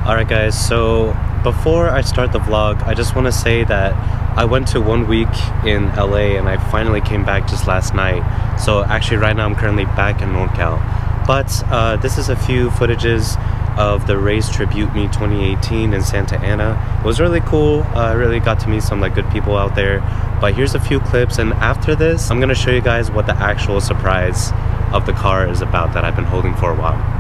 Alright guys, so before I start the vlog, I just want to say that I went to 1 week in LA and I finally came back just last night. So actually right now I'm currently back in NorCal. But this is a few footages of the Race Tribute Me 2018 in Santa Ana. It was really cool. I really got to meet some good people out there. But here's a few clips, and after this I'm going to show you guys what the actual surprise of the car is about that I've been holding for a while.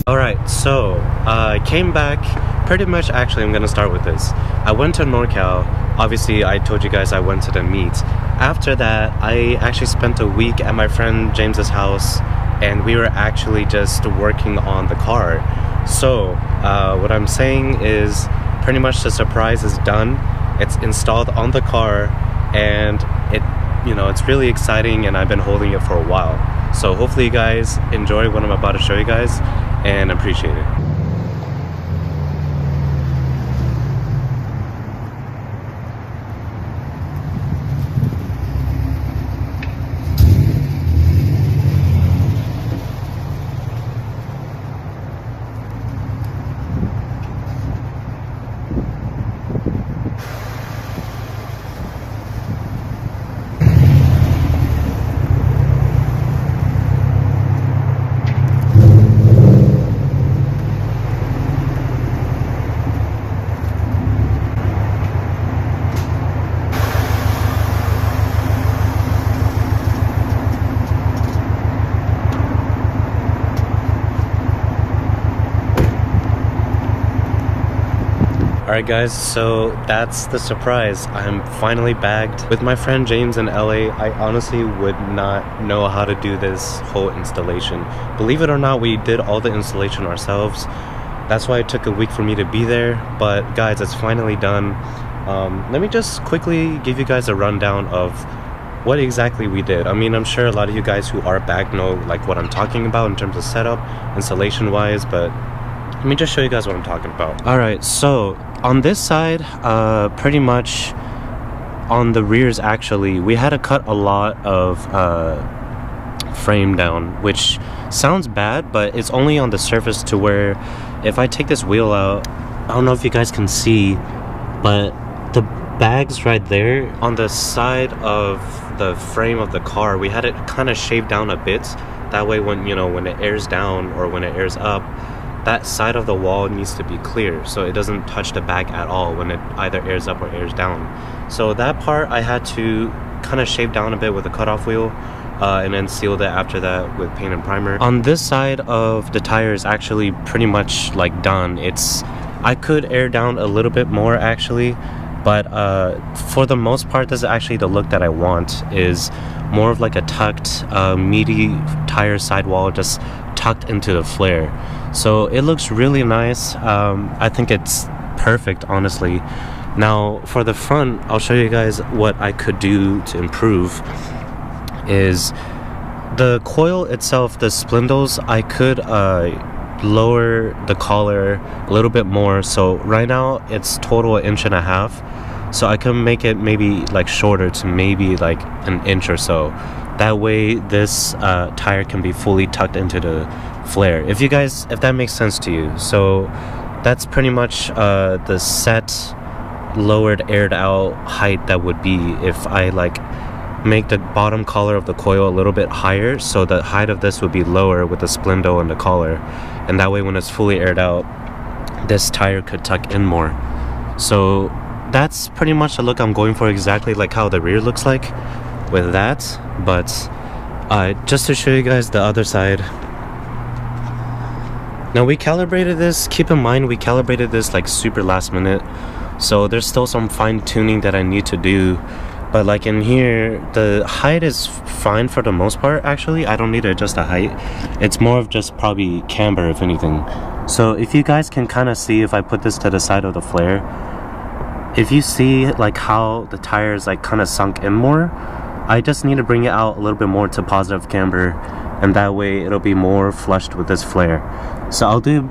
Alright, so I came back pretty much. Actually, I'm gonna start with this. I went to NorCal. Obviously I told you guys I went to the meet. After that I actually spent a week at my friend James's house, and we were actually just working on the car. So what I'm saying is pretty much the surprise is done. It's installed on the car, and it's really exciting, and I've been holding it for a while. So hopefully you guys enjoy what I'm about to show you guys and appreciate it. Alright guys, so that's the surprise. I'm finally bagged with my friend James in LA. I honestly would not know how to do this whole installation. Believe it or not, we did all the installation ourselves. That's why it took a week for me to be there. But guys, it's finally done. Let me just quickly give you guys a rundown of what exactly we did. I mean, I'm sure a lot of you guys who are back know what I'm talking about in terms of setup, installation wise, but let me just show you guys what I'm talking about. Alright, so on this side, pretty much on the rears actually, we had to cut a lot of frame down, which sounds bad, but it's only on the surface to where if I take this wheel out, I don't know if you guys can see, but the bags right there on the side of the frame of the car, we had it kind of shaved down a bit. That way when it airs down or when it airs up, that side of the wall needs to be clear so it doesn't touch the bag at all when it either airs up or airs down. So that part I had to kind of shave down a bit with a cutoff wheel, and then sealed it after that with paint and primer. On this side of the tire is actually pretty much done. I could air down a little bit more actually, but for the most part this is actually the look that I want, is more of a tucked meaty tire sidewall just tucked into the flare. So it looks really nice. I think it's perfect, honestly. Now for the front, I'll show you guys what I could do to improve. Is the coil itself, the spindles, I could lower the collar a little bit more. So right now it's total 1.5 inches, so I can make it maybe shorter to maybe 1 inch or so. That way this tire can be fully tucked into the flare, if that makes sense to you. So that's pretty much the set lowered aired out height that would be if I make the bottom collar of the coil a little bit higher, so the height of this would be lower with the spindle and the collar, and that way when it's fully aired out this tire could tuck in more. So that's pretty much the look I'm going for, exactly how the rear looks like with that. But just to show you guys the other side, Now we calibrated this, keep in mind we calibrated this like super last minute, so there's still some fine tuning that I need to do. But like in here, the height is fine for the most part actually. I don't need to adjust the height. It's more of just probably camber if anything. So if you guys can kind of see, if I put this to the side of the flare, if you see like how the tire is like kind of sunk in more, I just need to bring it out a little bit more to positive camber, and that way it'll be more flushed with this flare. So I'll do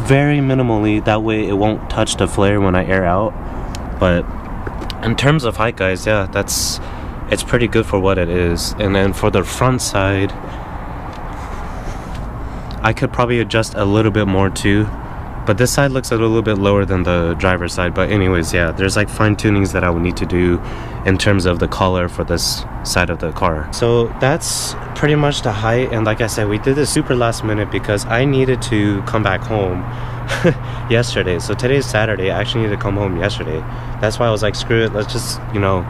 very minimally, that way it won't touch the flare when I air out. But in terms of height, guys, yeah, it's pretty good for what it is. And then for the front side, I could probably adjust a little bit more too, but this side looks a little bit lower than the driver's side. But anyways, yeah, there's like fine tunings that I would need to do in terms of the collar for this side of the car. So that's pretty much the height. And like I said, we did this super last minute because I needed to come back home yesterday. So today's Saturday. I actually needed to come home yesterday. That's why I was like, screw it, let's just, you know,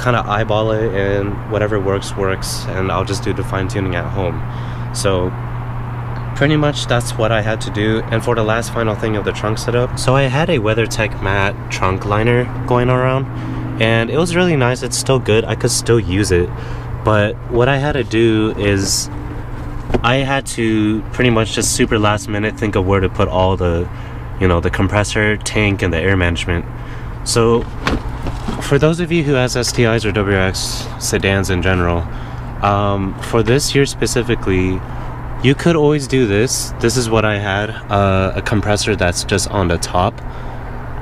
kind of eyeball it, and whatever works, and I'll just do the fine tuning at home. So pretty much that's what I had to do. And for the last final thing of the trunk setup, so I had a WeatherTech matte trunk liner going around, and it was really nice. It's still good, I could still use it, but what I had to do is I had to pretty much just super last minute think of where to put all the, you know, the compressor, tank, and the air management. So for those of you who has STIs or WRX sedans in general, for this here specifically, you could always do this. This is what I had, a compressor that's just on the top.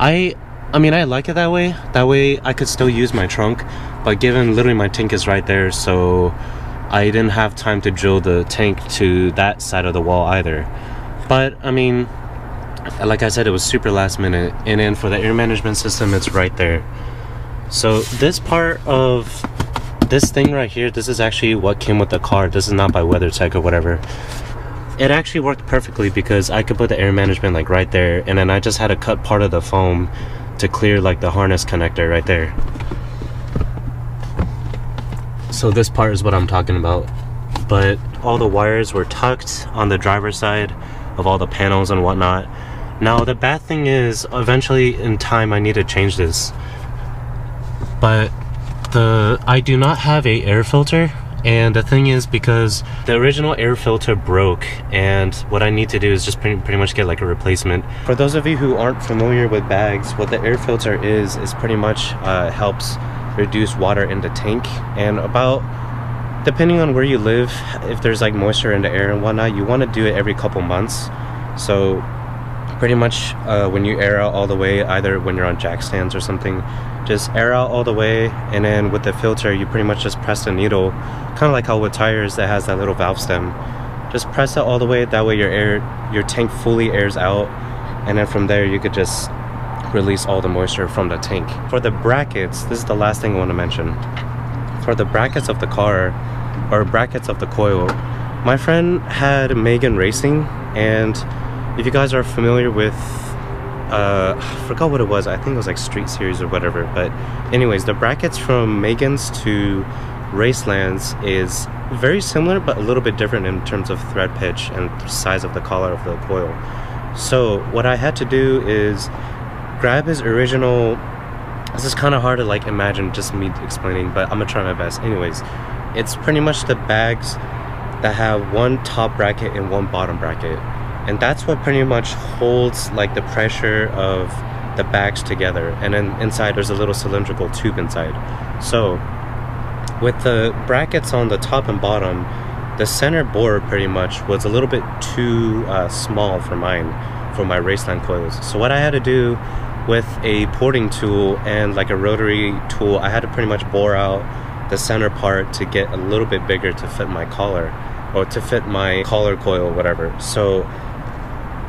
I mean, I like it that way. That way I could still use my trunk, but given literally my tank is right there, so I didn't have time to drill the tank to that side of the wall either. But I mean, like I said, it was super last minute. And then for the air management system, it's right there. So this part of this thing right here, this is actually what came with the car. This is not by WeatherTech or whatever. It actually worked perfectly because I could put the air management like right there, and then I just had to cut part of the foam to clear like the harness connector right there. So this part is what I'm talking about. But all the wires were tucked on the driver's side of all the panels and whatnot. Now the bad thing is, eventually in time I need to change this, but I do not have a air filter. And the thing is, because the original air filter broke, and what I need to do is just pretty much get like a replacement. For those of you who aren't familiar with bags, what the air filter is pretty much helps reduce water in the tank. And about, depending on where you live, if there's like moisture in the air and whatnot, you want to do it every couple months. So pretty much when you air out all the way, either when you're on jack stands or something, just air out all the way, and then with the filter you pretty much just press the needle, kind of like how with tires that has that little valve stem. Just press it all the way, that way your tank fully airs out, and then from there you could just release all the moisture from the tank. For the brackets, this is the last thing I want to mention. For the brackets of the car, or brackets of the coil, my friend had Megan Racing, and if you guys are familiar with I forgot what it was, I think it was like Street Series or whatever, but anyways, the brackets from Megan's to Raceland's is very similar but a little bit different in terms of thread pitch and size of the collar of the coil. So what I had to do is grab his original, this is kind of hard to like imagine just me explaining, but I'm gonna try my best. Anyways, it's pretty much the bags that have one top bracket and one bottom bracket, and that's what pretty much holds like the pressure of the bags together. And then inside there's a little cylindrical tube inside. So with the brackets on the top and bottom, the center board pretty much was a little bit too small for mine, for my Raceland coils. So what I had to do with a porting tool and like a rotary tool, I had to pretty much bore out the center part to get a little bit bigger to fit my collar, or to fit my collar coil, whatever. So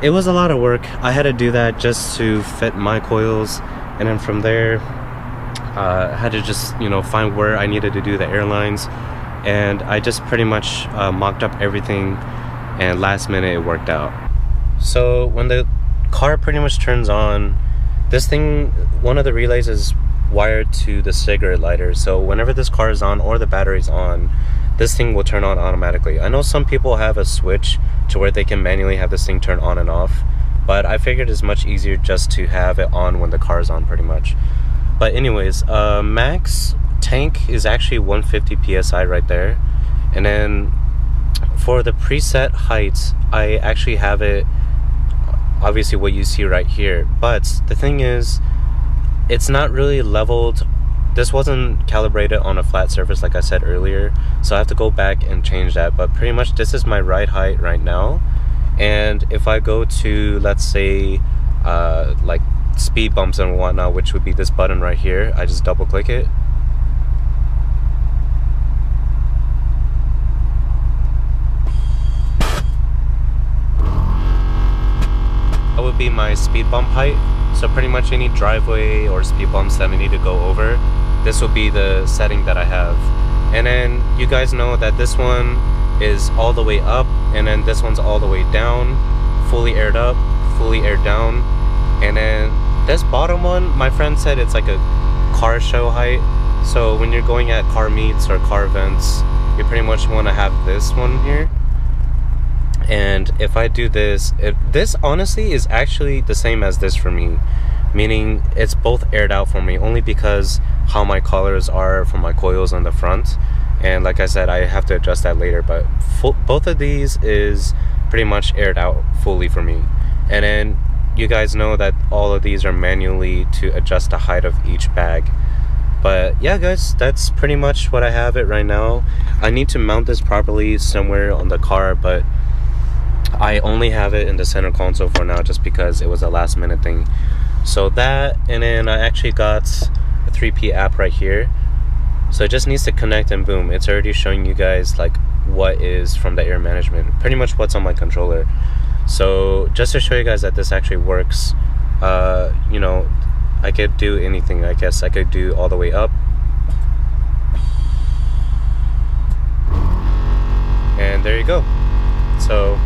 it was a lot of work. I had to do that just to fit my coils, and then from there I had to just, you know, find where I needed to do the airlines, and I just pretty much mocked up everything, and last minute it worked out. So when the car pretty much turns on, this thing, one of the relays is wired to the cigarette lighter. So whenever this car is on or the battery's on, this thing will turn on automatically. I know some people have a switch to where they can manually have this thing turn on and off, but I figured it's much easier just to have it on when the car is on, pretty much. But anyways, max tank is actually 150 psi right there. And then for the preset heights, I actually have it obviously what you see right here, but the thing is, it's not really leveled. This wasn't calibrated on a flat surface like I said earlier, so I have to go back and change that. But pretty much this is my ride height right now, and if I go to, let's say, like speed bumps and whatnot, which would be this button right here, I just double click it. That would be my speed bump height. So pretty much any driveway or speed bumps that I need to go over, this will be the setting that I have. And then you guys know that this one is all the way up, and then this one's all the way down, fully aired up, fully aired down. And then this bottom one, my friend said it's like a car show height. So when you're going at car meets or car events, you pretty much want to have this one here. And if I do this, this honestly is actually the same as this for me, meaning it's both aired out for me, only because how my collars are for my coils on the front. And like I said, I have to adjust that later, but both of these is pretty much aired out fully for me. And then you guys know that all of these are manually to adjust the height of each bag. But yeah guys, that's pretty much what I have it right now. I need to mount this properly somewhere on the car, but I only have it in the center console for now just because it was a last minute thing. So that, and then I actually got a 3P app right here. So it just needs to connect and boom, it's already showing you guys like what is from the air management, pretty much what's on my controller. So just to show you guys that this actually works, you know, I could do anything. I guess I could do all the way up. And there you go. So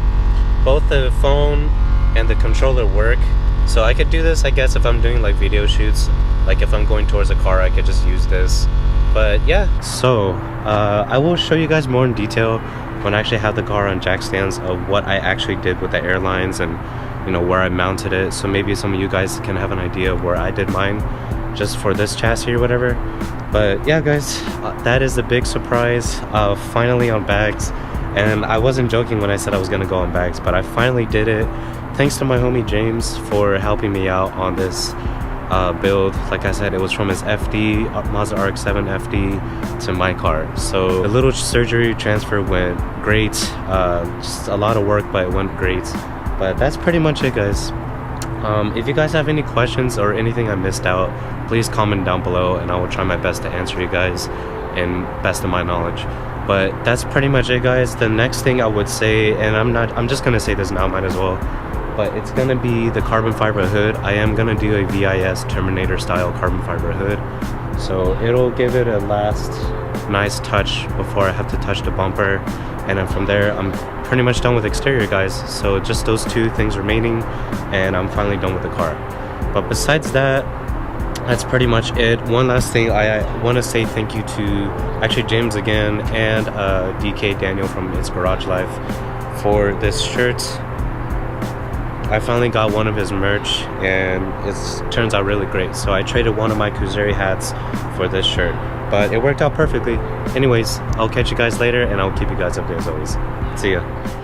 both the phone and the controller work. So I could do this, I guess, if I'm doing like video shoots, like if I'm going towards a car, I could just use this. But yeah, so I will show you guys more in detail when I actually have the car on jack stands of what I actually did with the airlines and, you know, where I mounted it. So maybe some of you guys can have an idea of where I did mine just for this chassis or whatever. But yeah guys, that is the big surprise, finally on bags. And I wasn't joking when I said I was gonna go on bags, but I finally did it. Thanks to my homie James for helping me out on this build. Like I said, it was from his FD, Mazda RX-7 FD, to my car. So the little surgery transfer went great. Just a lot of work, but it went great. But that's pretty much it guys. If you guys have any questions or anything I missed out, please comment down below and I will try my best to answer you guys in best of my knowledge. But that's pretty much it guys. The next thing I would say, and I'm just gonna say this now, might as well, but it's gonna be the carbon fiber hood. I am gonna do a VIS Terminator style carbon fiber hood, so it'll give it a last nice touch before I have to touch the bumper. And then from there, I'm pretty much done with exterior guys. So just those two things remaining and I'm finally done with the car. But besides that, that's pretty much it. One last thing, I want to say thank you to actually James again and DK Daniel from It's Garage Life for this shirt. I finally got one of his merch and it turns out really great. So I traded one of my KooZairy hats for this shirt, but it worked out perfectly. Anyways, I'll catch you guys later and I'll keep you guys updated as always. See ya.